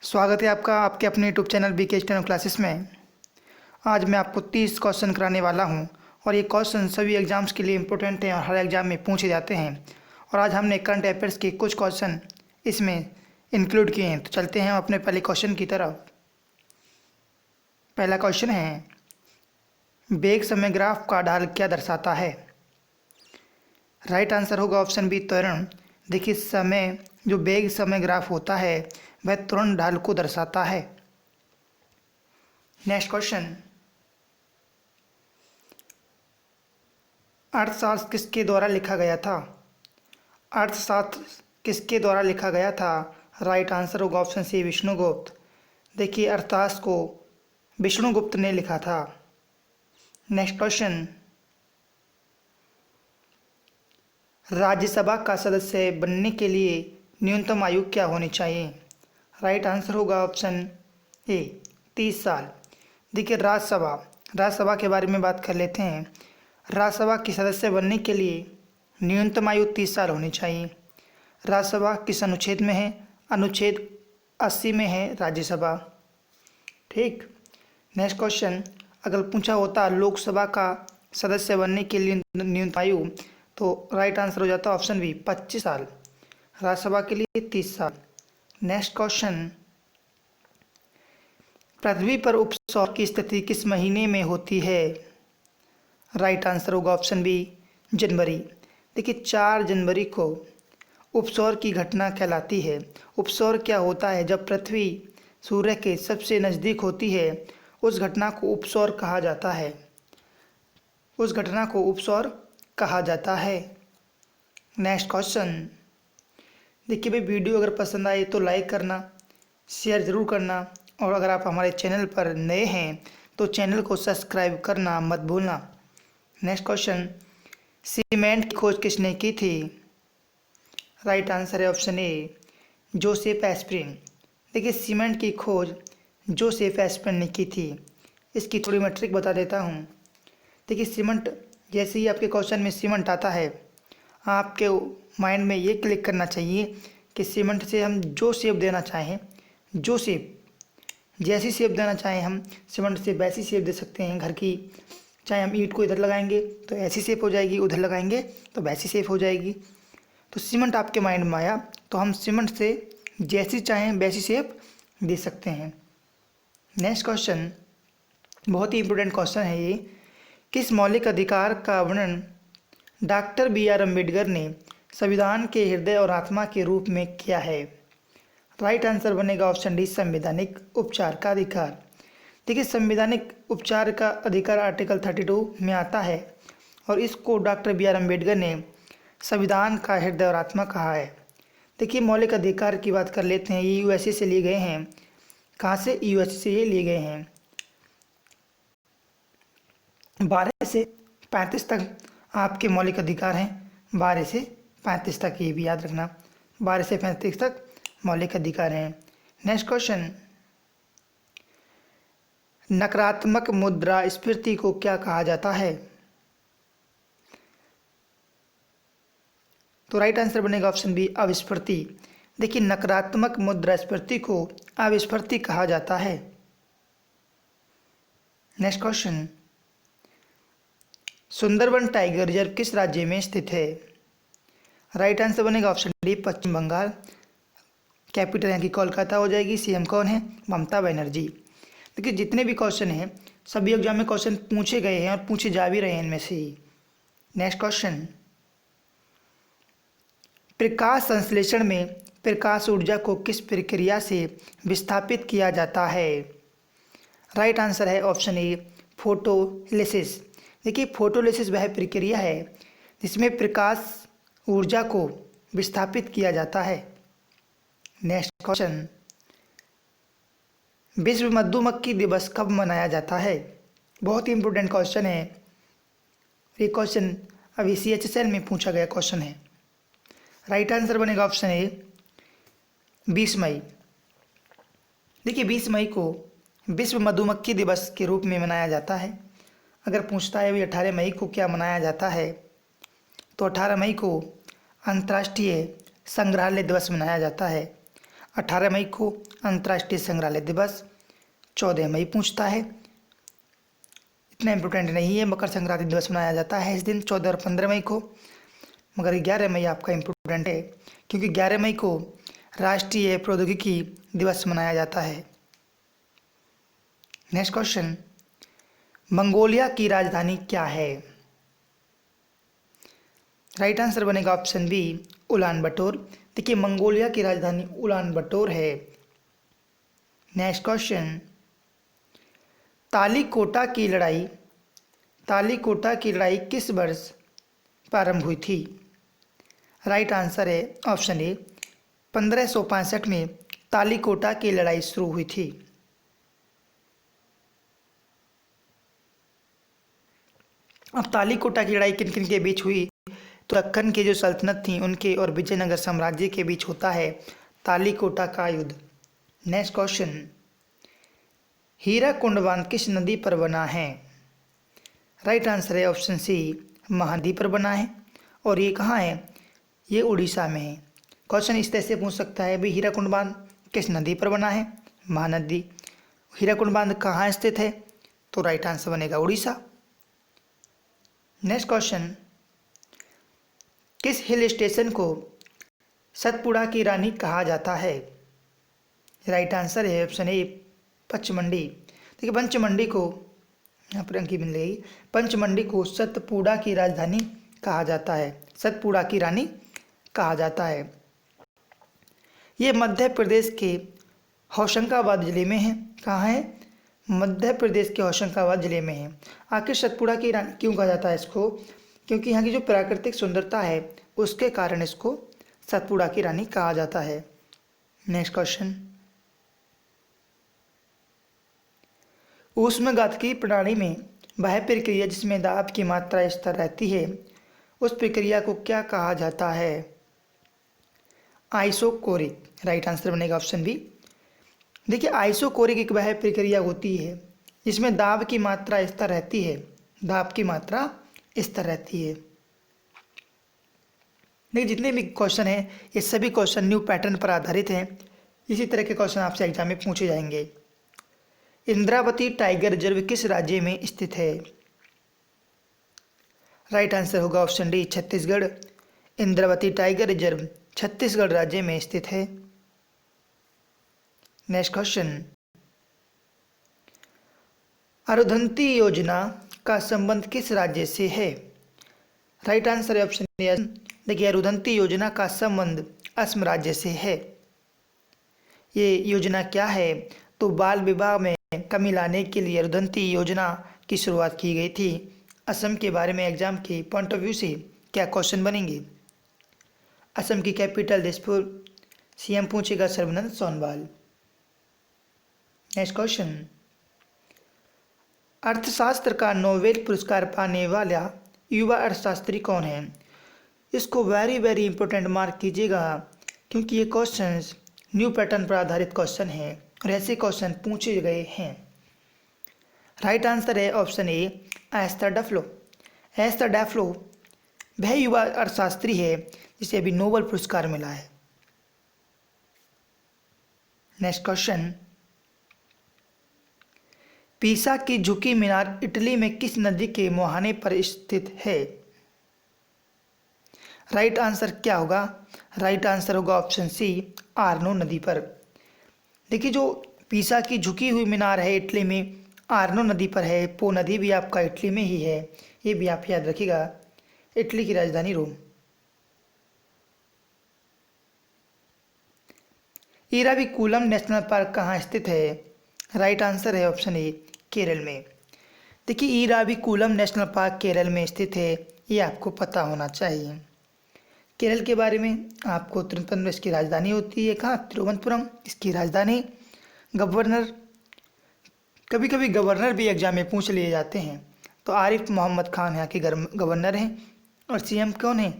स्वागत है आपका आपके अपने YouTube channel BK steno classes में। आज मैं आपको 30 क्वेश्चन कराने वाला हूं और ये क्वेश्चन सभी एग्ज़ाम्स के लिए इम्पोर्टेंट हैं और हर एग्ज़ाम में पूछे जाते हैं। और आज हमने करंट अफेयर्स के कुछ क्वेश्चन इसमें इंक्लूड किए हैं। तो चलते हैं अपने पहले क्वेश्चन की तरफ। पहला क्वेश्चन है, वेग समय ग्राफ का ढाल क्या दर्शाता है? राइट आंसर होगा ऑप्शन बी, त्वरण। देखिए, समय जो वेग समय ग्राफ होता है वह त्वरण ढाल को दर्शाता है। नेक्स्ट क्वेश्चन, अर्थशास्त्र किसके द्वारा लिखा गया था? अर्थशास्त्र किसके द्वारा लिखा गया था? राइट आंसर होगा ऑप्शन सी, विष्णुगुप्त। देखिए, अर्थशास्त्र को विष्णुगुप्त ने लिखा था। नेक्स्ट क्वेश्चन, राज्यसभा का सदस्य बनने के लिए न्यूनतम आयु क्या होनी चाहिए? राइट आंसर होगा ऑप्शन ए, 30 साल। देखिए, राज्यसभा के बारे में बात कर लेते हैं। राज्यसभा के सदस्य बनने के लिए न्यूनतम आयु 30 साल होनी चाहिए। राज्यसभा किस अनुच्छेद में है? अनुच्छेद 80 में है राज्यसभा। ठीक। नेक्स्ट क्वेश्चन, अगर पूछा होता लोकसभा का सदस्य बनने के लिए न्यूनतम आयु, तो राइट आंसर हो जाता ऑप्शन बी, 25 साल। राज्यसभा के लिए 30 साल। नेक्स्ट क्वेश्चन, पृथ्वी पर उपसौर की स्थिति किस महीने में होती है? राइट आंसर होगा ऑप्शन बी, जनवरी। देखिए, 4 जनवरी को उपसौर की घटना कहलाती है। उपसौर क्या होता है? जब पृथ्वी सूर्य के सबसे नज़दीक होती है उस घटना को उपसौर कहा जाता है। उस घटना को उपसौर कहा जाता है। नेक्स्ट क्वेश्चन, देखिए भाई, वीडियो अगर पसंद आए तो लाइक करना, शेयर ज़रूर करना, और अगर आप हमारे चैनल पर नए हैं तो चैनल को सब्सक्राइब करना मत भूलना। नेक्स्ट क्वेश्चन, सीमेंट की खोज किसने की थी? राइट आंसर है ऑप्शन ए, जोसेफ एस्प्रिन। देखिए, सीमेंट की खोज जोसेफ एस्प्रिन ने की थी। इसकी थोड़ी मैं ट्रिक बता देता हूँ। देखिए, सीमेंट, जैसे ही आपके क्वेश्चन में सीमेंट आता है, आपके माइंड में ये क्लिक करना चाहिए कि सीमेंट से हम जो शेप देना चाहें, जो शेप, जैसी शेप देना चाहें हम सीमेंट से वैसी शेप दे सकते हैं घर की। चाहे हम ईंट को इधर लगाएंगे तो ऐसी शेप हो जाएगी, उधर लगाएंगे तो वैसी शेप हो जाएगी। तो सीमेंट आपके माइंड में आया तो हम सीमेंट से जैसी चाहें वैसी शेप दे सकते हैं। नेक्स्ट क्वेश्चन, बहुत ही इंपॉर्टेंट क्वेश्चन है ये। किस मौलिक अधिकार का वर्णन डॉक्टर बी.आर. अम्बेडकर ने संविधान के हृदय और आत्मा के रूप में किया है? राइट आंसर बनेगा ऑप्शन डी, संवैधानिक उपचार का अधिकार। देखिए, संवैधानिक उपचार का अधिकार आर्टिकल 32 में आता है और इसको डॉक्टर बी.आर. अम्बेडकर ने संविधान का हृदय और आत्मा कहा है। देखिए, मौलिक अधिकार की बात कर लेते हैं। ये यूएसए से लिए गए हैं। कहाँ से? यूएसए से ये लिए गए हैं। 12 से 35 तक आपके मौलिक अधिकार हैं। 12 से 35 तक, ये भी याद रखना, 12 से 35 तक मौलिक अधिकार हैं। नेक्स्ट क्वेश्चन, नकारात्मक मुद्रास्फीति को क्या कहा जाता है? तो राइट आंसर बनेगा ऑप्शन बी, अविस्फीति। देखिए, नकारात्मक मुद्रास्फीति को अविस्फीति कहा जाता है। Next question, Sundarban tiger reserve किस राज्य में स्थित है? राइट आंसर बनेगा ऑप्शन डी, पश्चिम बंगाल। कैपिटल यहाँ की कोलकाता हो जाएगी। सीएम कौन है? ममता बनर्जी। देखिए, जितने भी क्वेश्चन हैं सभी एग्जाम में क्वेश्चन पूछे गए हैं और पूछे जा भी रहे हैं इनमें से ही। नेक्स्ट क्वेश्चन, प्रकाश संश्लेषण में प्रकाश ऊर्जा को किस प्रक्रिया से विस्थापित किया जाता है? राइट आंसर है ऑप्शन ए, फोटोलिसिस। देखिए, फोटोलिसिस वह प्रक्रिया है जिसमें प्रकाश ऊर्जा को विस्थापित किया जाता है। नेक्स्ट क्वेश्चन, विश्व मधुमक्खी दिवस कब मनाया जाता है? बहुत ही इंपॉर्टेंट क्वेश्चन है। ये क्वेश्चन अभी CHSL में पूछा गया क्वेश्चन है। राइट आंसर बनेगा ऑप्शन ए, 20 मई। देखिए, 20 मई को विश्व मधुमक्खी दिवस के रूप में मनाया जाता है। अगर पूछता है भी 18 मई को क्या मनाया जाता है, तो 18 मई को अंतर्राष्ट्रीय संग्रहालय दिवस मनाया जाता है। 18 मई को अंतर्राष्ट्रीय संग्रहालय दिवस। 14 मई पूछता है, इतना इम्पोर्टेंट नहीं है, मकर संक्रांति दिवस मनाया जाता है इस दिन 14 और 15 मई को। मगर 11 मई आपका इम्पोर्टेंट है, क्योंकि 11 मई को राष्ट्रीय प्रौद्योगिकी दिवस मनाया जाता है। नेक्स्ट क्वेश्चन, मंगोलिया की राजधानी क्या है? राइट आंसर बनेगा ऑप्शन बी, उलान बटोर। देखिए, मंगोलिया की राजधानी उलान बटोर है। नेक्स्ट क्वेश्चन, तालीकोटा की लड़ाई किस वर्ष प्रारंभ हुई थी? राइट आंसर है ऑप्शन ए, 1565 में तालीकोटा की लड़ाई शुरू हुई थी। अब तालीकोटा की लड़ाई किन किन के बीच हुई? तो दक्कन की जो सल्तनत थी उनके और विजयनगर साम्राज्य के बीच होता है तालीकोटा का युद्ध। नेक्स्ट क्वेश्चन, हीराकुंड बांध किस नदी पर बना है? राइट आंसर है ऑप्शन सी, महानदी पर बना है। और ये कहाँ है? ये उड़ीसा में है। क्वेश्चन इस तरह से पूछ सकता है भी, हीराकुंड बांध किस नदी पर बना है? महानदी। हीराकुंड बांध कहाँ स्थित है? तो राइट आंसर बनेगा उड़ीसा। नेक्स्ट क्वेश्चन, किस हिल स्टेशन को सतपुड़ा की रानी कहा जाता है? राइट आंसर है ऑप्शन ए, पचमंडी। देखिए, पंचमंडी को, यहाँ पर अंकी मिल गई, पंचमंडी को सतपुड़ा की राजधानी कहा जाता है, सतपुड़ा की रानी कहा जाता है। ये मध्य प्रदेश के होशंगाबाद जिले में है। कहाँ है? मध्य प्रदेश के होशंगाबाद जिले में है। आखिर सतपुड़ा की रानी क्यों कहा जाता है इसको? क्योंकि यहाँ की जो प्राकृतिक सुंदरता है उसके कारण इसको सतपुड़ा की रानी कहा जाता है। नेक्स्ट क्वेश्चन, ऊष्मागतिकी प्रणाली में वह प्रक्रिया जिसमें दाब की मात्रा स्थिर रहती है, उस प्रक्रिया को क्या कहा जाता है? आइसोकोरिक। राइट आंसर बनेगा ऑप्शन बी। देखिए, आइसोकोरिक एक वह प्रक्रिया होती है जिसमें दाब की मात्रा स्थिर रहती है, दाब की मात्रा स्थिर रहती है। देखिए, जितने भी क्वेश्चन हैं ये सभी क्वेश्चन न्यू पैटर्न पर आधारित हैं। इसी तरह के क्वेश्चन आपसे एग्जाम में पूछे जाएंगे। इंद्रावती टाइगर रिजर्व किस राज्य में स्थित है? राइट आंसर होगा option D, Chhattisgarh. Indravati tiger reserve Chhattisgarh राज्य में स्थित है। नेक्स्ट क्वेश्चन, अरुंधति योजना का संबंध किस राज्य से है? राइट आंसर है ऑप्शन ए। देखिए, अरुंधति योजना का संबंध असम राज्य से है। ये योजना क्या है? तो बाल विवाह में कमी लाने के लिए अरुंधति योजना की शुरुआत की गई थी। असम के बारे में एग्जाम के पॉइंट ऑफ व्यू से क्या क्वेश्चन बनेंगे? असम की कैपिटल दिसपुर। सीएम पूछेगा सर्बानंद सोनोवाल। नेक्स्ट क्वेश्चन, अर्थशास्त्र का नोबेल पुरस्कार पाने वाला युवा अर्थशास्त्री कौन है? इसको वेरी वेरी इंपॉर्टेंट मार्क कीजिएगा, क्योंकि ये क्वेश्चंस न्यू पैटर्न पर आधारित क्वेश्चन हैं और ऐसे क्वेश्चन पूछे गए हैं। राइट आंसर है option A, Esther Duflo. Esther Duflo वह युवा अर्थशास्त्री है जिसे अभी नोबेल पुरस्कार मिला है। नेक्स्ट क्वेश्चन, पीसा की झुकी मीनार इटली में किस नदी के मुहाने पर स्थित है? राइट आंसर क्या होगा? राइट आंसर होगा ऑप्शन सी, आर्नो नदी पर। देखिए, जो पीसा की झुकी हुई मीनार है इटली में आर्नो नदी पर है। पो नदी भी आपका इटली में ही है, ये भी आप याद रखिएगा। इटली की राजधानी रोम। इराविकुलम नेशनल पार्क कहाँ स्थित है? राइट आंसर है ऑप्शन ए, केरल में। देखिए, इराविकुलम नेशनल पार्क केरल में स्थित है, ये आपको पता होना चाहिए। केरल के बारे में आपको तिरुवनंतपुरम इसकी राजधानी होती है। कहाँ? तिरुवनंतपुरम इसकी राजधानी। गवर्नर, कभी कभी गवर्नर भी एग्जाम में पूछ लिए जाते हैं। तो आरिफ मोहम्मद खान यहाँ के गवर्नर हैं और सीएम कौन है?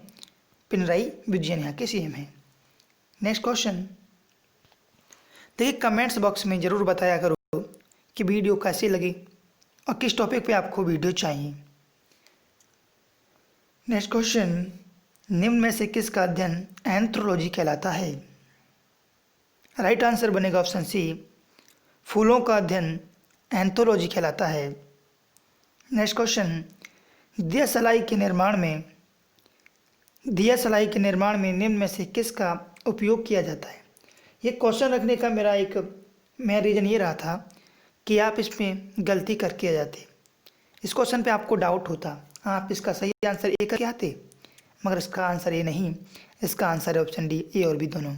पिनराई विजयन यहाँ के सीएम हैं। नेक्स्ट क्वेश्चन, देखिए, कमेंट्स बॉक्स में ज़रूर बताया करो कि वीडियो कैसी लगी और किस टॉपिक पे आपको वीडियो चाहिए। नेक्स्ट क्वेश्चन, निम्न में से किसका अध्ययन एंथ्रोलॉजी कहलाता है? राइट आंसर बनेगा ऑप्शन सी, फूलों का अध्ययन एंथोलॉजी कहलाता है। नेक्स्ट क्वेश्चन, दिया सलाई के निर्माण में निम्न में से किसका उपयोग किया जाता है। ये क्वेश्चन रखने का मेरा रीज़न ये रहा था कि आप इसमें गलती करके आ जाते, इस क्वेश्चन पे आपको डाउट होता, आप इसका सही आंसर ए करके आते, मगर इसका आंसर ए नहीं, इसका आंसर है ऑप्शन डी, ए और बी दोनों।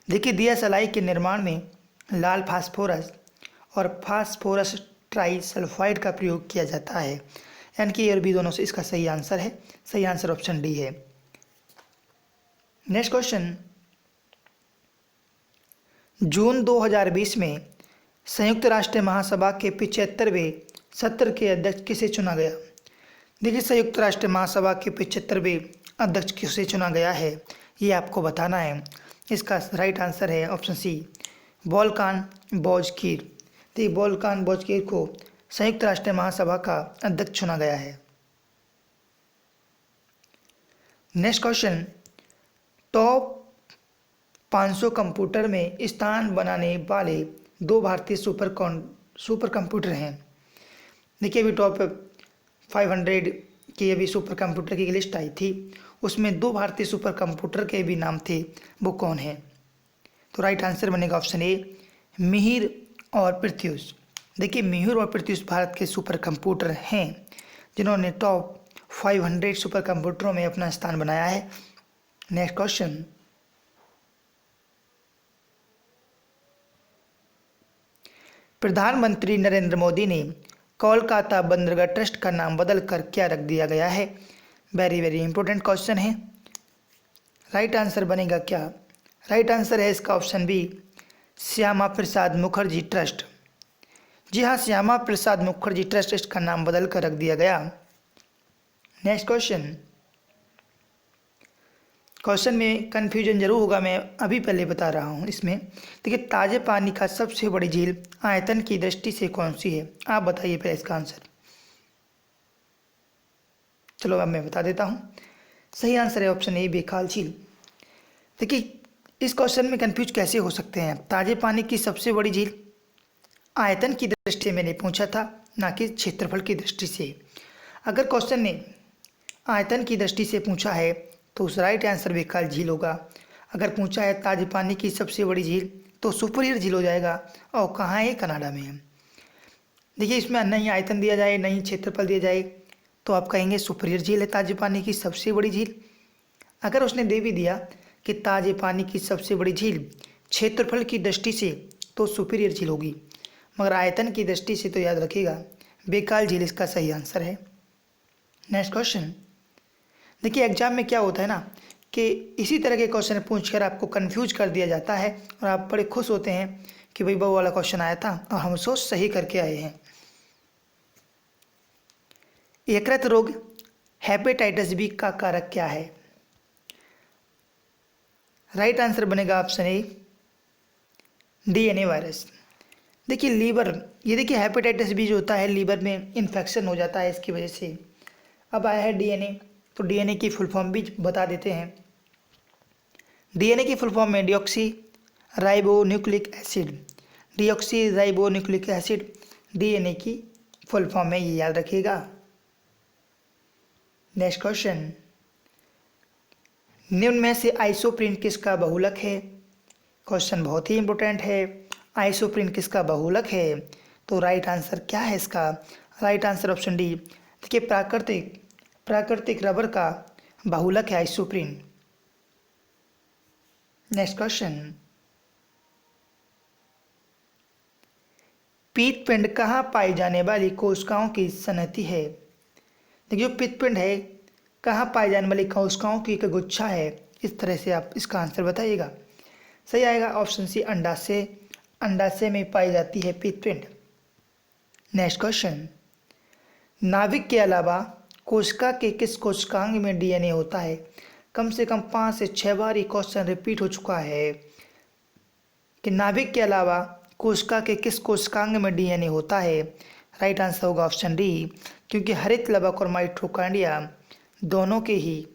देखिए, दिया सलाई के निर्माण में लाल फास्फोरस और फास्फोरस ट्राइसल्फाइड का प्रयोग किया जाता है, यानी कि ए और बी दोनों से इसका सही आंसर है। सही आंसर ऑप्शन डी है। नेक्स्ट क्वेश्चन, जून 2020 में संयुक्त राष्ट्र महासभा के 75वें सत्र के अध्यक्ष किसे चुना गया। देखिए, संयुक्त राष्ट्र महासभा के 75वें अध्यक्ष किसे चुना गया है, ये आपको बताना है। इसका राइट आंसर है ऑप्शन सी, वोल्कान बोजकीर। तो वोल्कान बोजकीर को संयुक्त राष्ट्र महासभा का अध्यक्ष चुना गया है। नेक्स्ट क्वेश्चन, टॉप 500 कंप्यूटर में स्थान बनाने वाले 2 भारतीय सुपर कंप्यूटर हैं। देखिए, अभी टॉप 500 की अभी सुपर कंप्यूटर की लिस्ट आई थी, उसमें 2 भारतीय सुपर कंप्यूटर के भी नाम थे, वो कौन है। तो राइट आंसर बनेगा ऑप्शन ए, मिहिर और प्रत्यूष। देखिए, मिहिर और प्रत्यूष भारत के सुपर कंप्यूटर हैं जिन्होंने टॉप 500 सुपर कंप्यूटरों में अपना स्थान बनाया है। नेक्स्ट क्वेश्चन, प्रधानमंत्री नरेंद्र मोदी ने कोलकाता बंदरगाह ट्रस्ट का नाम बदलकर क्या रख दिया गया है। वेरी वेरी इंपॉर्टेंट क्वेश्चन है। राइट आंसर बनेगा क्या, राइट आंसर है इसका option B, Shyama Prasad Mukherjee trust. जी हाँ, श्यामा प्रसाद मुखर्जी ट्रस्ट इसका नाम बदलकर रख दिया गया। नेक्स्ट क्वेश्चन में कन्फ्यूजन जरूर होगा, मैं अभी पहले बता रहा हूँ। इसमें देखिए, ताजे पानी का सबसे बड़ी झील आयतन की दृष्टि से कौन सी है, आप बताइए पहले इसका आंसर। चलो अब मैं बता देता हूँ, सही आंसर है ऑप्शन ए, बेकाल झील। देखिए, इस क्वेश्चन में कन्फ्यूज कैसे हो सकते हैं, ताजे पानी की सबसे बड़ी झील आयतन की दृष्टि से मैंने पूछा था, ना कि क्षेत्रफल की दृष्टि से। अगर क्वेश्चन ने आयतन की दृष्टि से पूछा है तो उस राइट आंसर बेकाल झील होगा। अगर पूछा है ताजे पानी की सबसे बड़ी झील तो सुपीरियर झील हो जाएगा, और कहाँ है, कनाडा में है। देखिए, इसमें नहीं आयतन दिया जाए नहीं क्षेत्रफल दिया जाए तो आप कहेंगे सुपीरियर झील है ताजे पानी की सबसे बड़ी झील। अगर उसने दे भी दिया कि ताजे पानी की सबसे बड़ी झील क्षेत्रफल की दृष्टि से तो सुपीरियर झील होगी, मगर आयतन की दृष्टि से तो याद रखिएगा बेकाल झील इसका सही आंसर है। नेक्स्ट क्वेश्चन, देखिए, एग्जाम में क्या होता है ना कि इसी तरह के क्वेश्चन पूछकर आपको कंफ्यूज कर दिया जाता है और आप बड़े खुश होते हैं कि भाई वो वाला क्वेश्चन आया था और हम उसको सही करके आए हैं। यकृत रोग हेपेटाइटिस बी का कारक क्या है। राइट आंसर बनेगा ऑप्शन ए, डीएनए वायरस। देखिए, लीवर, ये देखिए हेपेटाइटिस बी जो होता है लीवर में इन्फेक्शन हो जाता है इसकी वजह से। अब आया है डीएनए, तो डीएनए की फुल फॉर्म भी बता देते हैं। डीएनए की फुल फॉर्म में deoxy ribo nucleic acid, deoxy ribo nucleic acid DNA की फुल फॉर्म में, ये याद रखिएगा। नेक्स्ट क्वेश्चन, निम्न में से आइसोप्रीन किसका बहुलक है। क्वेश्चन बहुत ही इंपॉर्टेंट है, आइसोप्रीन किसका बहुलक है। तो राइट आंसर क्या है इसका, राइट आंसर ऑप्शन डी। देखिए, प्राकृतिक रबर का बहुलक है आइसोप्रीन। नेक्स्ट क्वेश्चन, पित्तपिंड कहाँ पाई जाने वाली कोशिकाओं की संहति है। देखिए, जो पित्तपिंड है कहाँ पाई जाने वाली कोशिकाओं की एक गुच्छा है, इस तरह से आप इसका आंसर बताइएगा। सही आएगा ऑप्शन सी, अंडाशय। अंडाशय में पाई जाती है पित्तपिंड। नेक्स्ट क्वेश्चन, नाभिक के अलावा कोशिका के किस कोशिकांग में डीएनए होता है। कम से कम 5 से 6 बार ये क्वेश्चन रिपीट हो चुका है कि नाभिक के अलावा कोशिका के किस कोशिकांग में डीएनए होता है। राइट आंसर होगा ऑप्शन डी, क्योंकि हरित लवक और माइटोकॉन्ड्रिया दोनों के ही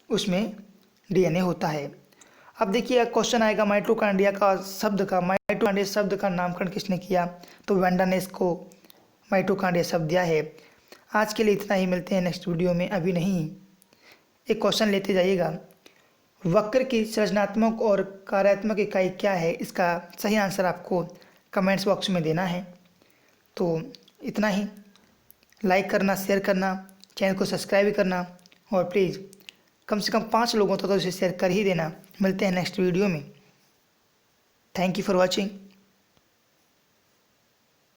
उसमें डीएनए होता है। अब देखिए क्वेश्चन आएगा माइटोकांड्रिया शब्द का नामकरण किसने किया, तो वेंडा ने इसको माइटोकांड्रिया शब्द दिया है। आज के लिए इतना ही, मिलते हैं नेक्स्ट वीडियो में। अभी नहीं, एक क्वेश्चन लेते जाइएगा। वक्र की सृजनात्मक और कार्यात्मक इकाई क्या है, इसका सही आंसर आपको कमेंट्स बॉक्स में देना है। तो इतना ही, लाइक करना, शेयर करना, चैनल को सब्सक्राइब करना, और प्लीज़ कम से कम 5 लोगों तक तो इसे शेयर कर ही देना। मिलते हैं नेक्स्ट वीडियो में। Thank you for watching.